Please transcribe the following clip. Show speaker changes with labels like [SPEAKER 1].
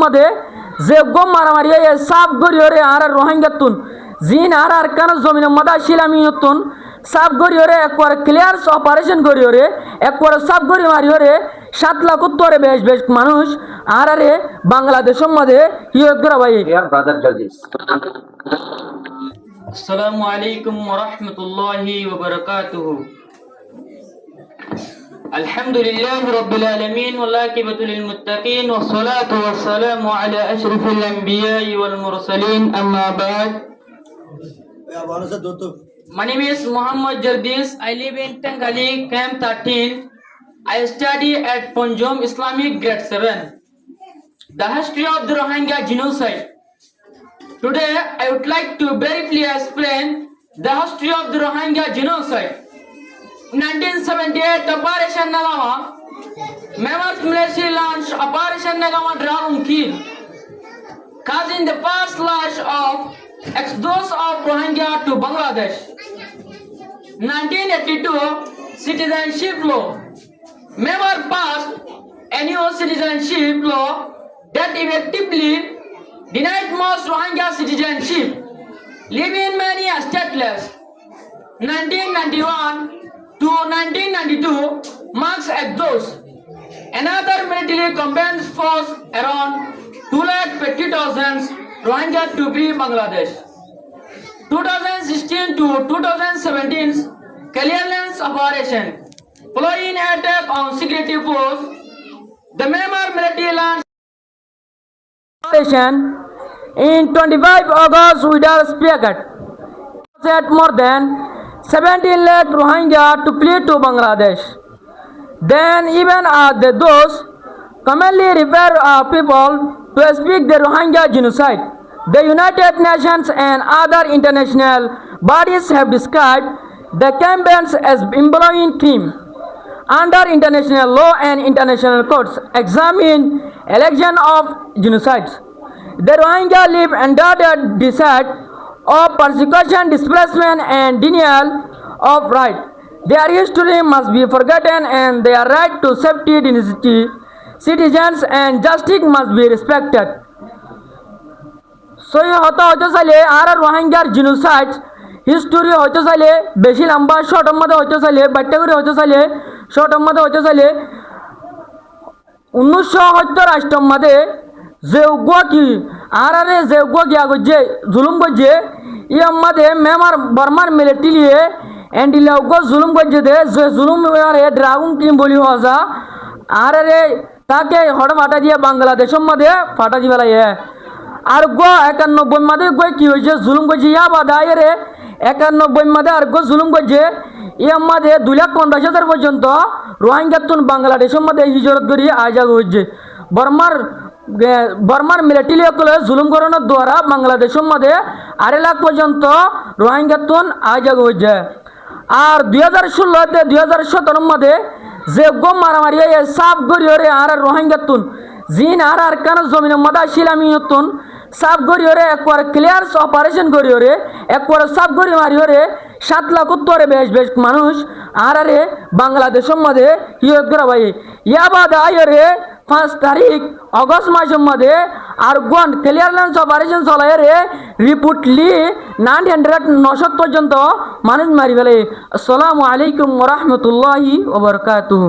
[SPEAKER 1] मध्ये जे गो मारामारी साफ गरियोरे आर रोहिंग्यातून जीन आर कान जमीन मदा शिलामीतून साफ गरियोरे একবার ক্লিয়ার অপারেশন गरियोरे একবার সাফ গরি মারিयोरे 7 লাখ উত্তরে বেশ বেশ মানুষ আরে বাংলাদেশের মধ্যে হিয়ত করা ভাই ইয়ার ব্রাদার জাজিস
[SPEAKER 2] আসসালামু আলাইকুম ওয়া রাহমাতুল্লাহি ওয়া বারাকাতুহু আলহামদুলিল্লাহি রাব্বিল আলামিন ওয়াল আকিবাতু লিল মুত্তাকিন ওয়াস সালাতু ওয়াস সালামু আলা আশরাফিল আমবিয়াই ওয়াল মুরসালিন আম্মা বা'দ My name is Muhammad Jardis. I live in Tengali, Camp 13. I study at Ponjom Islamic Grade 7. The history of the Rohingya genocide. Today, I would like to briefly explain the history of the Rohingya genocide. In 1978, Operation Nagama, Myanmar's military launched Operation Nagama Dragon Kill, causing the first slash of exodus of Rohingya to Bangladesh. 1982 Citizenship Law. Myanmar passed a new citizenship law that effectively denied most Rohingya citizenship, leaving many stateless. 1991 to 1992 marks exodus. Another military combat force around 250,000 Rohingya to free Bangladesh. 2016 to 2017 clearance operation. Following attack on security force, the Myanmar military launched
[SPEAKER 1] operation in 25 August without spearhead. Set more than 17 lakh Rohingya to flee to Bangladesh. Then even those commonly referred people to speak the Rohingya genocide. The United Nations and other international bodies have described the campaigns as employing crime. Under international law and international courts examine election of genocides. The Rohingya live under the decide of persecution, displacement and denial of right. Their history must be forgotten and their right to safety, dignity, citizens and justice must be respected. So হতে চাইলে আর রোহিঙ্গার genocide history হতে চাইলে বেশি লম্বা শর্টের মধ্যে হতে চাইলে বাট্টা করে হতে চাইলে শর্টের মধ্যে হতে চাইলে 1970 রাষ্ট্রের মধ্যে যে কি আর যে গিয়া করছে জুলুম করছে ইয়ার মধ্যে মেমার বর্মার মিলিটারিয়ে এন্ডিলা জুলুম করছে দে যে জুলুম ড্রাগন টিম বলি হওয়া যা আর তাকে হট ফাটা দিয়ে বাংলাদেশের মধ্যে ফাটা দিয়ে ফেলাই আর 91 মধ্যে কি হয়েছে জুলুম করছে ইয়া বাদায় রে 91 মধ্যে আর জুলুম করছে ইয়ার মধ্যে 2,50,000 পর্যন্ত রোহিঙ্গাতুন বাংলাদেশের মধ্যে হিজরত করি আজাগ হয়েছে বর্মার মিলিটারি জুলুম করানোর দ্বারা বাংলাদেশের মধ্যে 2.5 লাখ পর্যন্ত রোহিঙ্গাতুন আজাগ হয়েছে আর 2016 2017 মধ্যে যে গো মারামারি সাফ গরিয়রে আর রোহিঙ্গাতুন জিন আর কান জমিন মদা শিলামিয়তুন সাফ গরিয়রে একবার ক্লিয়ার অপারেশন গরিয়রে একবার সাফ গরি মারিয়রে 7 লাখ উত্তরে বেশ বেশ মানুষ আরে বাংলাদেশের মধ্যে হিয়ত করা ভাই ইয়া বাদ আয়রে 5 তারিখ অগস্ট মাসের মধ্যে আর গন ক্লিয়ারেন্স অপারেশন চলায় রে রিপোর্টলি 900 পর্যন্ত মানুষ মারি ফেলে। আসসালামু আলাইকুম ওয়া রাহমাতুল্লাহি ওয়া বারাকাতুহু।